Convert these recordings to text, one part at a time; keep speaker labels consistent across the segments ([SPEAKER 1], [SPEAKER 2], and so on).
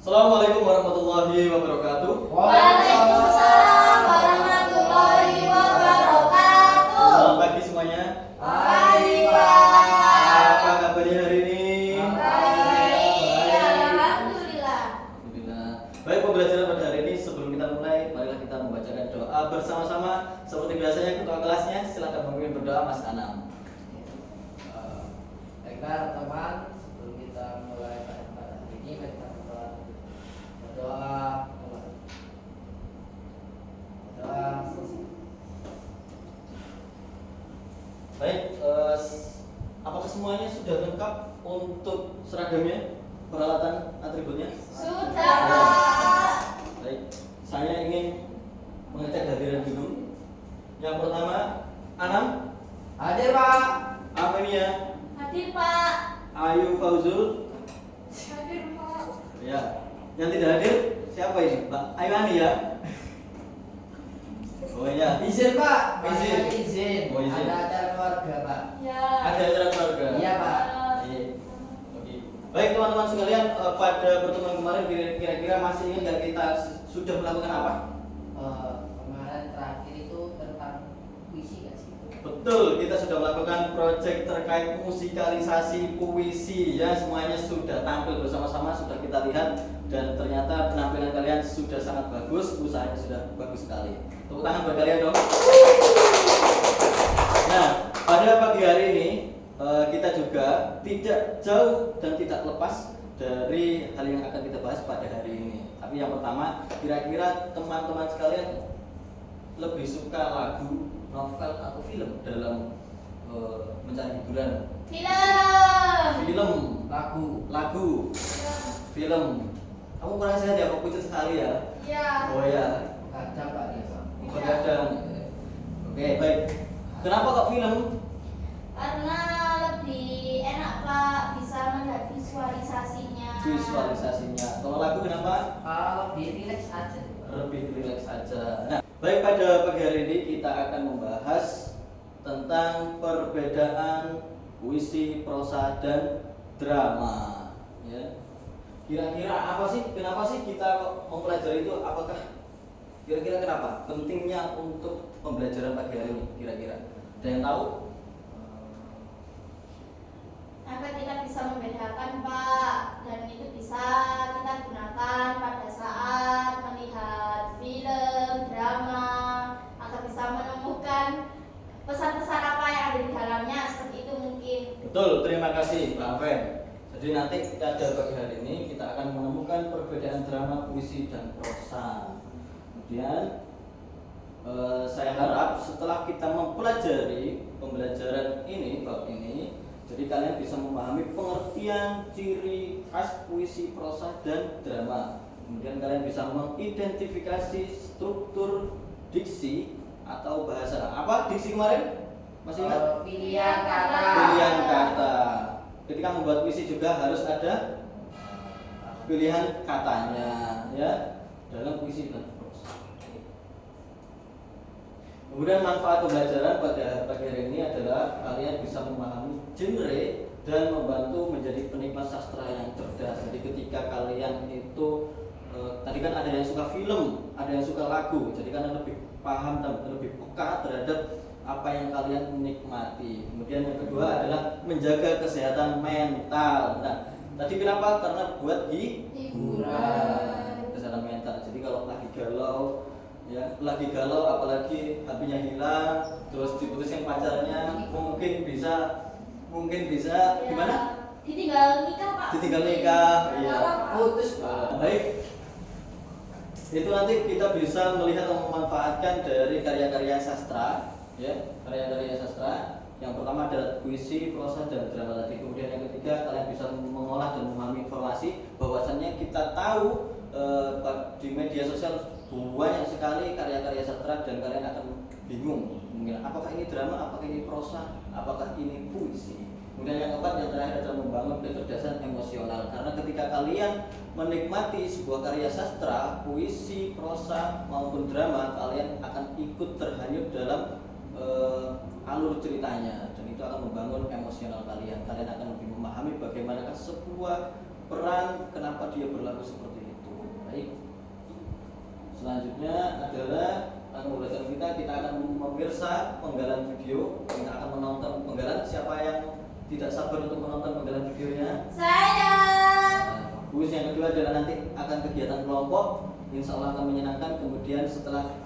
[SPEAKER 1] Assalamualaikum warahmatullahi wabarakatuh.
[SPEAKER 2] Waalaikumsalam warahmatullahi wabarakatuh.
[SPEAKER 1] Selamat pagi semuanya.
[SPEAKER 2] Pagi Pak.
[SPEAKER 1] Apa kabarnya hari ini?
[SPEAKER 2] Baik, alhamdulillah.
[SPEAKER 1] Alhamdulillah. Baik, pembelajaran pada hari ini sebelum kita mulai, marilah kita membacakan doa bersama-sama. Seperti biasanya ketua kelasnya, silakan memimpin berdoa Mas Anam.
[SPEAKER 3] Baiklah teman, sebelum kita mulai pada hari ini kita berdoa.
[SPEAKER 1] Baik, apakah semuanya sudah lengkap untuk seragamnya, peralatan atributnya?
[SPEAKER 2] Sudah Pak.
[SPEAKER 1] Baik, saya ingin mengecek hadiran dulu. Yang pertama, Anam,
[SPEAKER 3] Hadir Pak.
[SPEAKER 1] Afenia,
[SPEAKER 2] Hadir Pak.
[SPEAKER 1] Ayu Fauzul.
[SPEAKER 2] Hadir Pak.
[SPEAKER 1] Ya, yang tidak hadir siapa ini? Mbak Ayani ya? Oh iya,
[SPEAKER 3] Izin Pak.
[SPEAKER 1] Izin.
[SPEAKER 3] Izin.
[SPEAKER 1] Oh, izin.
[SPEAKER 3] Ada acara keluarga Pak.
[SPEAKER 2] Ya.
[SPEAKER 1] ada acara keluarga.
[SPEAKER 3] Iya Pak.
[SPEAKER 1] Iya. Oke. Baik teman-teman sekalian, pada pertemuan kemarin kira-kira masih ingat nggak kita sudah melakukan apa?
[SPEAKER 3] Kemarin terakhir itu tentang puisi nggak sih?
[SPEAKER 1] Betul, kita sudah melakukan proyek terkait musikalisasi puisi ya, semuanya sudah tampil bersama-sama, sudah kita lihat dan ternyata penampilan kalian sudah sangat bagus, usahanya sudah bagus sekali. Tepuk tangan buat kalian dong. Nah, pada pagi hari ini kita juga tidak jauh dan tidak lepas dari hal yang akan kita bahas pada hari ini. Tapi yang pertama, kira-kira teman-teman sekalian lebih suka lagu, novel atau film dalam mencari hiburan?
[SPEAKER 2] Film.
[SPEAKER 1] Lagu, film. Kamu kurang sehat ya, kok pucat sekali ya?
[SPEAKER 2] Ya.
[SPEAKER 1] Oh ya,
[SPEAKER 3] Kadang Pak dia Pak.
[SPEAKER 1] kadang. Oke, baik. Kenapa kok film?
[SPEAKER 2] Karena lebih enak Pak, bisa melihat visualisasinya.
[SPEAKER 1] Visualisasinya. Kalau lagu kenapa?
[SPEAKER 3] Lebih rileks aja.
[SPEAKER 1] Lebih rileks aja. Nah, baik, pada pagi hari ini kita akan membahas tentang perbedaan puisi, prosa, dan drama. Ya. Kira-kira apa sih? Kenapa sih kita kok mempelajari itu? Apakah kira-kira kenapa pentingnya untuk pembelajaran pagi hari ini? Kira-kira ada yang tahu?
[SPEAKER 2] Agar kita bisa membedakan Pak, dan itu bisa kita gunakan pada saat melihat film, drama, agar bisa menemukan pesan-pesan apa yang ada di dalamnya, seperti itu mungkin.
[SPEAKER 1] Betul, terima kasih Pak Aven. Jadi nanti pada pagi hari ini kita akan menemukan perbedaan drama, puisi, dan prosa. Kemudian saya harap setelah kita mempelajari pembelajaran ini, bab ini, jadi kalian bisa memahami pengertian, ciri khas puisi, prosa, dan drama. Kemudian kalian bisa mengidentifikasi struktur diksi atau bahasa. Apa diksi kemarin? Masih ingat?
[SPEAKER 3] Pilihan kata.
[SPEAKER 1] Pilihan kata. Ketika membuat puisi juga harus ada pilihan katanya ya dalam puisi dan prosa. Kemudian manfaat pembelajaran pada pagi hari ini adalah kalian bisa memahami genre dan membantu menjadi penikmat sastra yang cerdas. Jadi ketika kalian itu tadi kan ada yang suka film, ada yang suka lagu, jadi kalian lebih paham dan lebih peka terhadap apa yang kalian nikmati. Kemudian yang kedua adalah menjaga kesehatan mental. Nah, tadi kenapa? Karena buat hiburan, kesehatan mental. Jadi kalau lagi galau, ya lagi galau, apalagi HP-nya hilang, terus diputusin pacarnya, mungkin bisa
[SPEAKER 2] Ya.
[SPEAKER 1] gimana?
[SPEAKER 2] Ditinggal nikah Pak.
[SPEAKER 1] Ditinggal nikah, iya.
[SPEAKER 3] Putus Pak.
[SPEAKER 1] Baik. Itu nanti kita bisa melihat dan memanfaatkan dari karya-karya sastra, ya, karya-karya sastra. Yang pertama adalah puisi, prosa, dan drama tadi. Kemudian yang ketiga, kalian bisa mengolah dan memahami informasi bahwasannya kita tahu di media sosial banyak sekali karya-karya sastra dan kalian akan bingung mungkin apakah ini drama, apakah ini prosa, apakah ini puisi. Kemudian yang keempat, yang terakhir adalah membangun kecerdasan emosional. Karena ketika kalian menikmati sebuah karya sastra, puisi, prosa maupun drama, kalian akan ikut terhanyut dalam alur ceritanya, dan itu akan membangun emosional kalian. Kalian akan lebih memahami bagaimanakah sebuah peran, kenapa dia berlaku seperti itu. Baik. Selanjutnya adalah pembelajaran kita akan memirsa penggalan video. Kita akan menonton penggalan. Siapa yang tidak sabar untuk menonton penggalan videonya?
[SPEAKER 2] Saya.
[SPEAKER 1] Bagus. Yang kedua adalah nanti akan kegiatan kelompok. Insya Allah akan menyenangkan. Kemudian setelah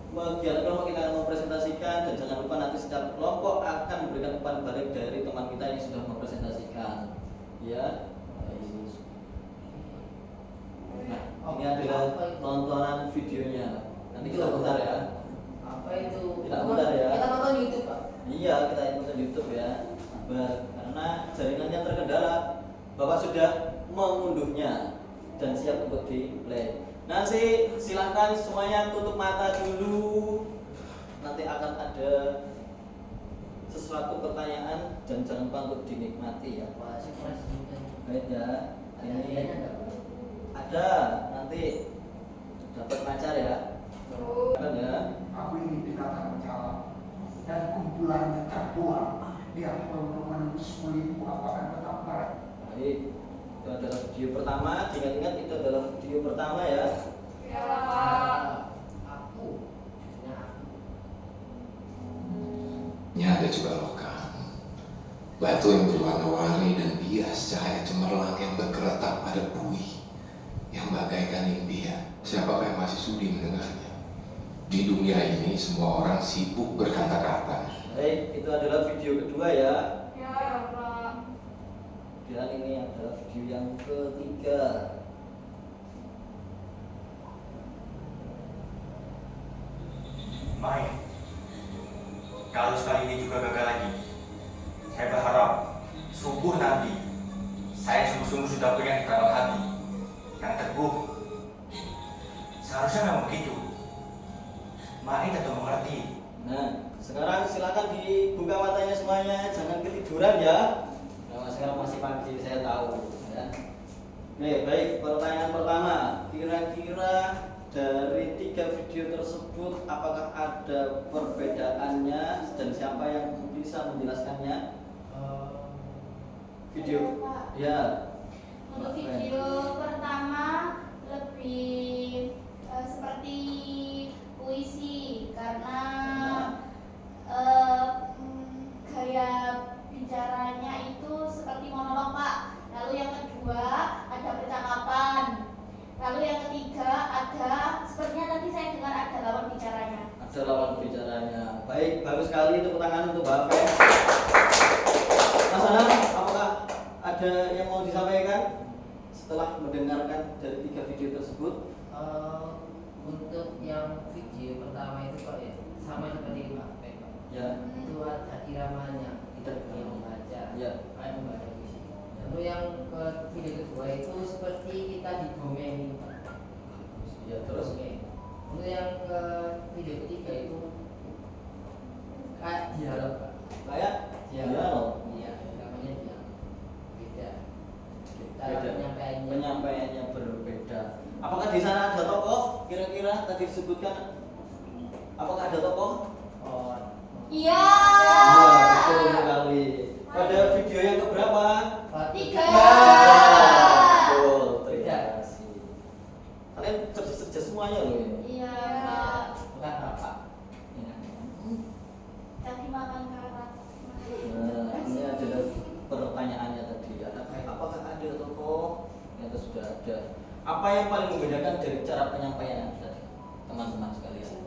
[SPEAKER 1] kegiatan kelompok kita akan mempresentasikan, dan jangan lupa nanti setiap kelompok akan memberikan umpan balik dari teman kita yang sudah mempresentasikan. Ya. Nah, ini adalah tontonan videonya. Nanti kita putar ya.
[SPEAKER 3] Apa itu?
[SPEAKER 1] Tidak putar ya.
[SPEAKER 3] Kita nonton YouTube, Pak.
[SPEAKER 1] Iya, kita ikutin YouTube ya. Karena jaringannya terkendala. Bapak sudah mengunduhnya dan siap untuk di play. Nanti silahkan semuanya tutup mata dulu. Nanti akan ada sesuatu pertanyaan dan jangan lupa untuk dinikmati ya.
[SPEAKER 3] Wah, surprise juga.
[SPEAKER 1] Baik ya.
[SPEAKER 3] Ada
[SPEAKER 1] Ini
[SPEAKER 3] hadiahnya nggak, Pak?
[SPEAKER 1] ada, nanti dapat pacar ya. Kan ya.
[SPEAKER 4] Aku ini binatang jalan dan kumpulannya terbuang. Dia perlu menembus kulitku, aku akan tetap marah.
[SPEAKER 1] Baik, itu adalah video pertama. Ingat-ingat itu adalah video pertama ya.
[SPEAKER 2] Ya, Pak.
[SPEAKER 3] Aku. Ya, aku.
[SPEAKER 5] Ini ada juga logam, batu yang berwarna-warni dan bias cahaya cemerlang yang bergeretak pada buih yang bagaikan impian. Siapakah yang masih sudi mendengarnya? Di dunia ini semua orang sibuk berkata-kata.
[SPEAKER 1] Baik, itu adalah video kedua ya.
[SPEAKER 2] Ya, Pak.
[SPEAKER 1] Dan ini adalah video yang ketiga.
[SPEAKER 6] Main. Kalau sekali ini juga gagal lagi, saya berharap subuh nanti saya sungguh-sungguh sudah punya ikatan hati yang teguh. Seharusnya memang begitu. Main atau mengerti.
[SPEAKER 1] Nah, sekarang silakan dibuka matanya semuanya, jangan ketiduran ya. Nah, sekarang masih pagi, saya tahu ya. Oke, baik, pertanyaan pertama. Kira-kira dari 3 video tersebut apakah ada perbedaannya dan siapa yang bisa menjelaskannya? Video
[SPEAKER 2] Pak.
[SPEAKER 1] ya.
[SPEAKER 2] Untuk video pertama lebih seperti puisi karena gaya bicaranya itu seperti monolog, Pak. Lalu yang kedua ada percakapan. Lalu yang ketiga ada sepertinya tadi saya dengar ada lawan bicaranya.
[SPEAKER 1] Ada lawan bicaranya. Baik, bagus sekali, tepuk tangan untuk Mbak Fen. Mas Anam, apakah ada yang mau disampaikan setelah mendengarkan dari 3 video tersebut?
[SPEAKER 3] Untuk yang video pertama itu, Pak, ya sama seperti Pak Pep, Pak.
[SPEAKER 1] Ya.
[SPEAKER 3] Itu ada iramanya, tidak yang membaca,
[SPEAKER 1] Ya.
[SPEAKER 3] kayak membaca puisi. Lalu yang video kedua itu seperti kita didongeng, Pak.
[SPEAKER 1] Ya, terus
[SPEAKER 3] Oke. Untuk yang ke video ketiga itu kayak dialog, Pak.
[SPEAKER 1] kayak dialog.
[SPEAKER 3] Iya, namanya dialog. Beda.
[SPEAKER 1] Beda.
[SPEAKER 3] Penyampaiannya.
[SPEAKER 1] Penyampaiannya berbeda. Apakah di sana ada tokoh? Kira-kira tadi disebutkan. Apakah ada tokoh?
[SPEAKER 3] Oh,
[SPEAKER 2] Iya.
[SPEAKER 1] Iya, betul sekali. Pada video yang keberapa?
[SPEAKER 2] Tiga.
[SPEAKER 1] Betul, terima kasih. Kalian cerdas-cerdas semuanya loh ini.
[SPEAKER 2] Iya, Pak.
[SPEAKER 3] bukan Bapak.
[SPEAKER 2] Tadi makan karat.
[SPEAKER 1] Nah, ini adalah pertanyaannya tadi. Apakah ada tokoh? Ternyata sudah ada. Apa yang paling membedakan dari cara penyampaian tadi, teman-teman sekalian?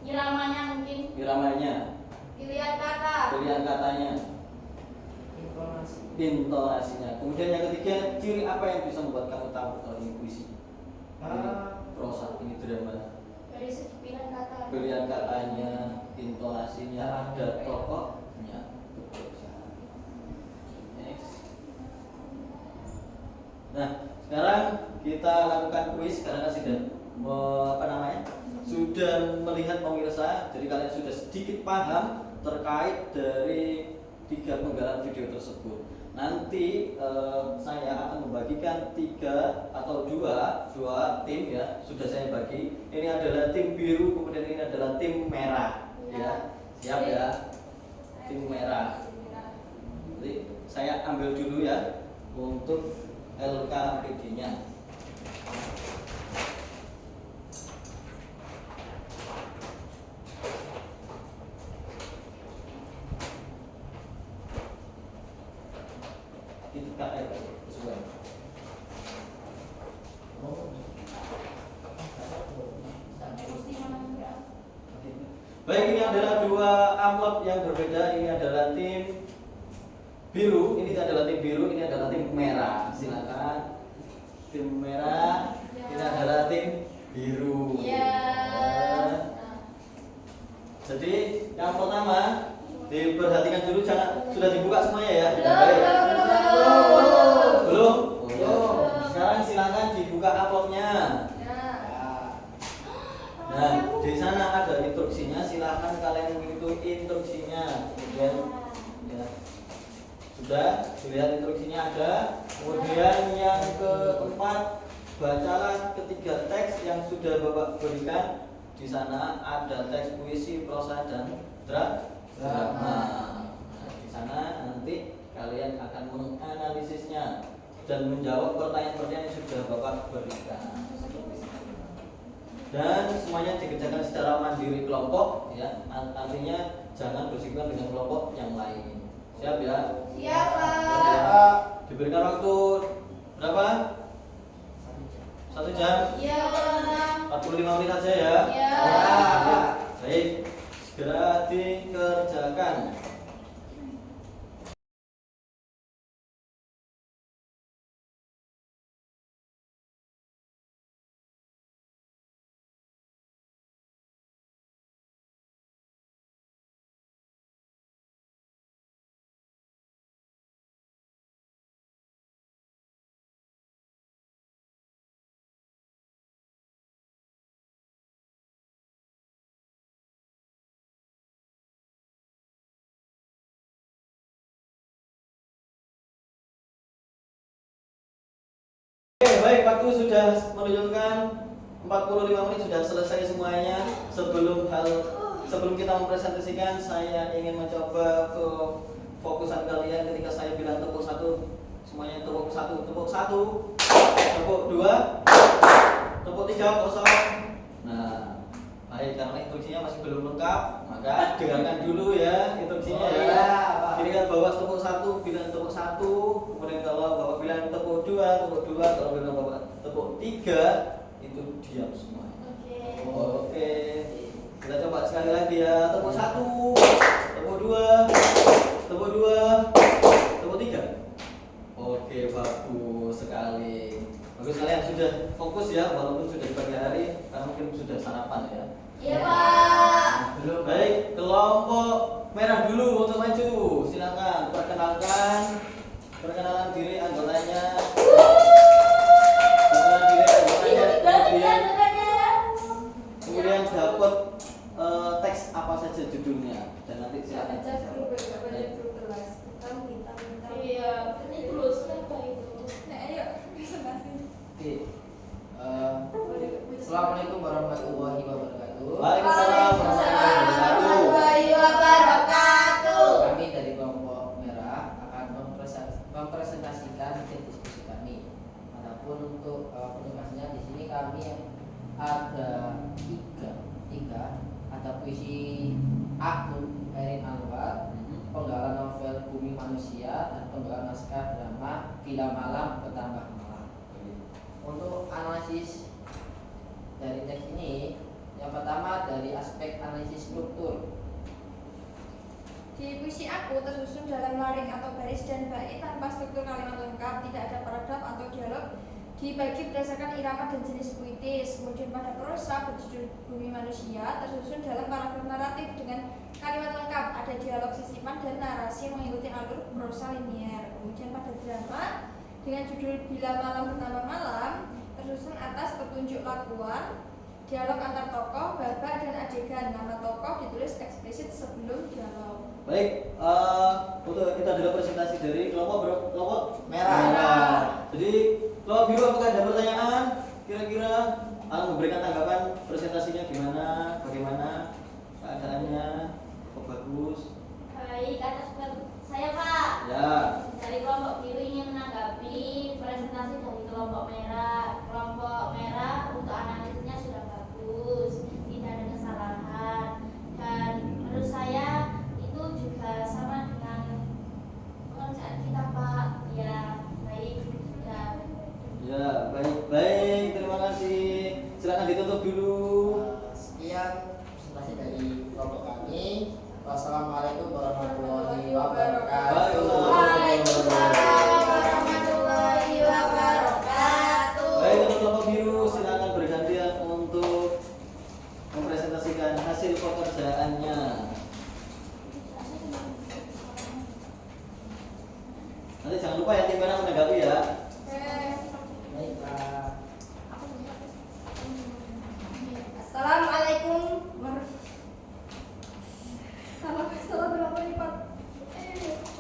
[SPEAKER 2] Iramanya mungkin.
[SPEAKER 1] Iramanya,
[SPEAKER 2] Pilihan kata.
[SPEAKER 1] pilihan katanya,
[SPEAKER 3] Informasi.
[SPEAKER 1] intonasinya. Kemudian yang ketiga, ciri apa yang bisa membuat kamu tahu kalau ini puisi, ini prosa, ini drama?
[SPEAKER 2] Dari segi pilihan kata.
[SPEAKER 1] Pilihan katanya, intonasinya, ada tokohnya. Betul sekali. Next. Nah, sekarang kita lakukan kuis karena sudah sudah melihat pemirsa, jadi kalian sudah sedikit paham terkait dari 3 penggalan video tersebut. Nanti saya akan membagikan 3 atau 2 tim ya, sudah saya bagi. Ini adalah tim biru, kemudian ini adalah tim merah ya. Siap ya, tim merah. Jadi saya ambil dulu ya untuk LKPD-nya. titik KR sesuai. Baik, ini adalah dua amplop yang berbeda. Ini adalah tim biru, ini adalah tim biru, ini adalah tim merah. Silakan. Tim merah, ini adalah tim biru.
[SPEAKER 2] Iya.
[SPEAKER 1] Jadi yang pertama diperhatikan dulu, jangan sudah dibuka semuanya ya.
[SPEAKER 2] Belum,
[SPEAKER 1] Baik.
[SPEAKER 2] belum.
[SPEAKER 1] Belum? Oh, ya. Sekarang silakan dibuka amplopnya. Nah, di sana ada instruksinya, silahkan kalian mengikuti instruksinya. Kemudian ya, sudah dilihat instruksinya ada. Kemudian yang keempat, bacalah ketiga teks yang sudah Bapak berikan. Di sana ada teks puisi, prosa, dan drama. Nah, di sana nanti kalian akan menganalisisnya dan menjawab pertanyaan-pertanyaan yang sudah Bapak berikan. Dan semuanya dikerjakan secara mandiri kelompok ya, artinya jangan bersinggungan dengan kelompok yang lain. Siap ya?
[SPEAKER 2] Siap, Pak.
[SPEAKER 1] Ya. Diberikan waktu berapa? 1 jam?
[SPEAKER 2] Iya.
[SPEAKER 1] 45 menit aja ya?
[SPEAKER 2] Iya.
[SPEAKER 1] Ya. Baik, segera dikerjakan. Oke, baik, waktu sudah menunjukkan 45 menit sudah selesai semuanya. Sebelum kita mempresentasikan, saya ingin mencoba ke fokusan kalian ketika saya bilang tepuk 1. Semuanya tepuk 1, tepuk 1, tepuk 2, tepuk 3, kosong. Nah, baik, karena instruksinya masih belum lengkap, maka dengarkan dulu ya instruksinya ya. Jadi kan bawa tepuk 1, bilang tepuk 1, kemudian kalau Bapak bilang tepuk 2, tepuk 2, kalau bilang Bapak tepuk 3, itu diam semua. Oke. Kita coba sekali lagi ya. Tepuk 1, tepuk 2, tepuk 2, tepuk 3. Oke, bagus sekali. Bagus, kalian sudah fokus ya, walaupun sudah di pagi hari, karena mungkin sudah sarapan ya.
[SPEAKER 2] Iya, Pak.
[SPEAKER 1] Belum. Baik, kelompok merah dulu untuk maju. Silakan perkenalan diri anggotanya. Kemudian dapat teks apa saja judulnya dan nanti silakan.
[SPEAKER 2] Iya, ini dulu siapa itu?
[SPEAKER 3] Oke. Assalamualaikum warahmatullahi wabarakatuh.
[SPEAKER 1] Waalaikumsalam warahmatullahi wabarakatuh.
[SPEAKER 3] Kami dari kelompok merah akan mempresentasikan hasil diskusi kami. Adapun untuk penugasnya di sini kami ada tiga. Ada puisi Aku Erin Anwar, penggalan novel Bumi Manusia, dan penggalan naskah drama Bila Malam Bertambah Malam. Untuk analisis dari teks ini, yang pertama dari aspek analisis struktur.
[SPEAKER 7] Di puisi Aku tersusun dalam laring atau baris dan bait tanpa struktur kalimat lengkap, tidak ada paragraf atau dialog, dibagi berdasarkan irama dan jenis puitis. Kemudian pada prosa berjudul Bumi Manusia tersusun dalam paragraf naratif dengan kalimat lengkap, ada dialog sisipan dan narasi mengikuti alur prosa linier. Kemudian pada drama dengan judul Bila Malam Bertambah Malam tersusun atas petunjuk lakuan, dialog antar tokoh, babak dan adegan. Nama tokoh ditulis eksplisit sebelum dialog.
[SPEAKER 1] Baik, untuk kita adalah presentasi dari kelompok merah.
[SPEAKER 2] Merah.
[SPEAKER 1] Jadi kelompok biru, apakah ada pertanyaan? Kira-kira memberikan tanggapan presentasinya gimana? Bagaimana keadaannya? Kok bagus?
[SPEAKER 2] Baik, atas saya Pak.
[SPEAKER 1] Ya.
[SPEAKER 2] Dari kelompok biru ingin menanggapi presentasi dari kelompok merah. Kelompok merah untuk analisisnya sudah bagus, tidak ada kesalahan, dan menurut saya itu juga sama dengan pekerjaan kita Pak. Ya,
[SPEAKER 1] bagaimana menanggapi ya?
[SPEAKER 3] Baiklah.
[SPEAKER 7] Assalamualaikum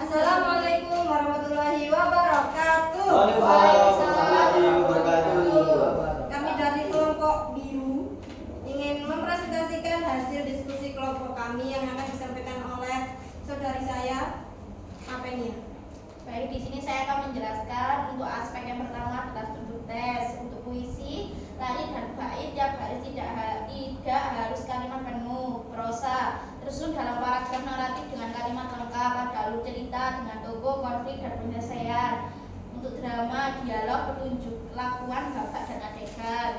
[SPEAKER 7] Assalamualaikum warahmatullahi wabarakatuh.
[SPEAKER 1] Waalaikumsalam warahmatullahi wabarakatuh.
[SPEAKER 7] Kami dari kelompok biru ingin mempresentasikan hasil diskusi kelompok kami yang akan disampaikan oleh saudari saya Apenia.
[SPEAKER 2] Baik, di sini saya akan menjelaskan untuk aspek yang pertama adalah struktur tes. Untuk puisi, lari dan bait tiap baris tidak harus kalimat penuh, prosa, tersusun dalam paragraf naratif dengan kalimat lengkap, ada alur cerita dengan tokoh, konflik dan penyelesaian. Untuk drama, dialog, petunjuk, lakuan, babak dan adegan.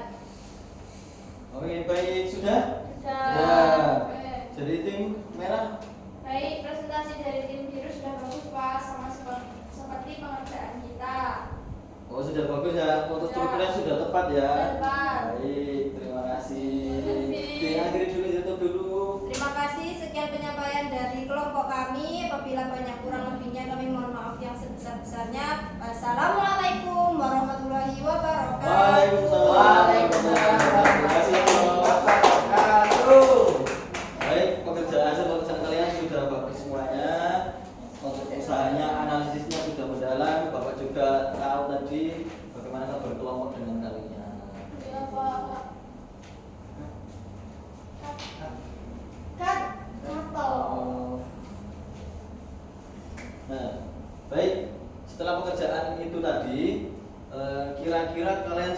[SPEAKER 1] Oke, baik, sudah?
[SPEAKER 2] Sudah.
[SPEAKER 1] Jadi tim merah.
[SPEAKER 7] Baik, presentasi dari tim biru sudah bagus Pak, sama seperti pengerjaan kita.
[SPEAKER 1] Oh, sudah bagus ya. Untuk strukturnya sudah tepat ya.
[SPEAKER 7] Tepat.
[SPEAKER 1] Baik, terima kasih.
[SPEAKER 7] Terima kasih.
[SPEAKER 1] Diakhiri dulu, tutup dulu.
[SPEAKER 7] Terima kasih, sekian penyampaian dari kelompok kami. Apabila banyak kurang lebihnya kami mohon maaf yang sebesar-besarnya. Assalamualaikum warahmatullahi wabarakatuh.
[SPEAKER 1] Waalaikumsalam. Terima kasih.
[SPEAKER 3] Wabarakatuh.
[SPEAKER 1] Baik, hasil pekerjaan kalian sudah bagus semuanya. Untuk usahanya, analisisnya sudah mendalam. Bapak juga tahu tadi bagaimana berkelompok dengan kalian.
[SPEAKER 7] Ya Pak.
[SPEAKER 1] Nah, baik. Setelah pekerjaan itu tadi, kira-kira kalian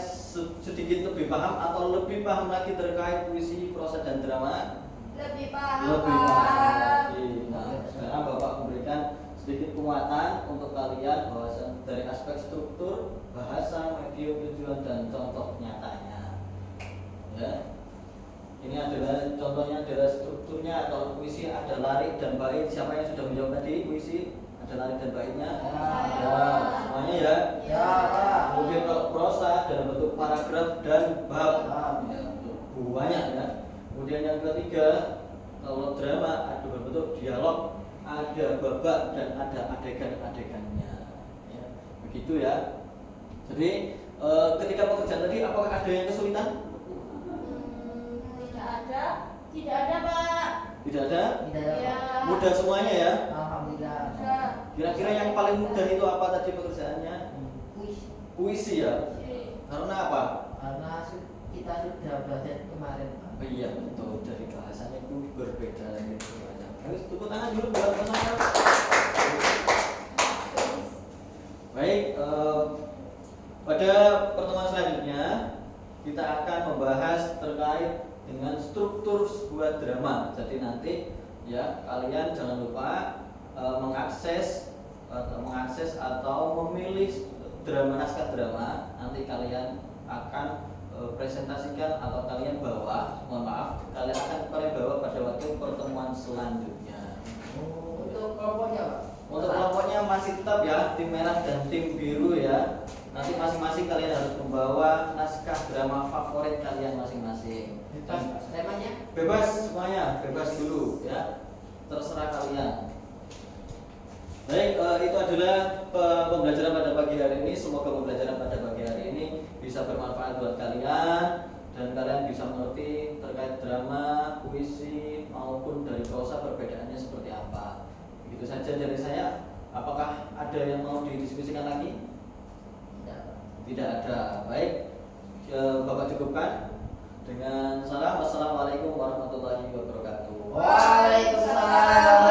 [SPEAKER 1] sedikit lebih paham atau lebih paham lagi terkait puisi, prosa dan drama?
[SPEAKER 7] Lebih paham
[SPEAKER 1] Lebih paham
[SPEAKER 7] Pak.
[SPEAKER 1] lagi. Nah, sekarang Bapak memberikan sedikit penguatan untuk kalian bahwa dari aspek struktur, bahasa, medium, tujuan dan contoh nyatanya. Ya. Ini adalah contohnya adalah strukturnya atau puisi ada lari dan bait. Siapa yang sudah menjawab tadi puisi? Ada lari dan baitnya? Ya, semuanya ya.
[SPEAKER 3] Ya, Pak.
[SPEAKER 1] Kemudian kalau prosa dalam bentuk paragraf dan bab, ya, banyak ya. Kemudian yang ketiga, kalau drama ada berbentuk dialog, ada babak dan ada adegan-adegannya. Ya, begitu ya. Jadi ketika pekerjaan tadi, apakah ada yang kesulitan?
[SPEAKER 2] Tidak ada Pak.
[SPEAKER 1] Tidak ada.
[SPEAKER 3] Tidak ada,
[SPEAKER 2] Ya.
[SPEAKER 3] Pak.
[SPEAKER 1] Mudah semuanya ya.
[SPEAKER 3] Alhamdulillah.
[SPEAKER 1] Kira-kira yang paling mudah itu apa tadi pekerjaannya?
[SPEAKER 3] Puisi.
[SPEAKER 1] Puisi ya. Karena apa?
[SPEAKER 3] Karena kita sudah belajar kemarin, Pak.
[SPEAKER 1] Oh iya betul, dari bahasanya itu berbeda gitu. Harus tepuk tangan dulu buat teman-teman. Baik, pada pertemuan selanjutnya kita akan membahas terkait dengan struktur sebuah drama. Jadi nanti ya kalian jangan lupa mengakses atau memilih drama, naskah drama. Nanti kalian akan presentasikan atau kalian bawa, kalian akan bawa pada waktu pertemuan selanjutnya.
[SPEAKER 3] Untuk kelompoknya, Pak.
[SPEAKER 1] Untuk kelompoknya masih tetap ya, tim merah dan tim biru ya. Nanti masing-masing kalian harus membawa naskah drama favorit kalian masing-masing.
[SPEAKER 3] Bebas temanya.
[SPEAKER 1] Bebas semuanya, bebas dulu ya. Terserah kalian. Baik, itu adalah pembelajaran pada pagi hari ini. Semoga pembelajaran pada pagi hari ini bisa bermanfaat buat kalian dan kalian bisa mengerti terkait drama, puisi maupun dari prosa perbedaannya seperti apa. Begitu saja dari saya. Apakah ada yang mau didiskusikan lagi? Tidak ada. Baik, Bapak cukupkan dengan salam. Wassalamualaikum warahmatullahi wabarakatuh.
[SPEAKER 3] Waalaikumsalam.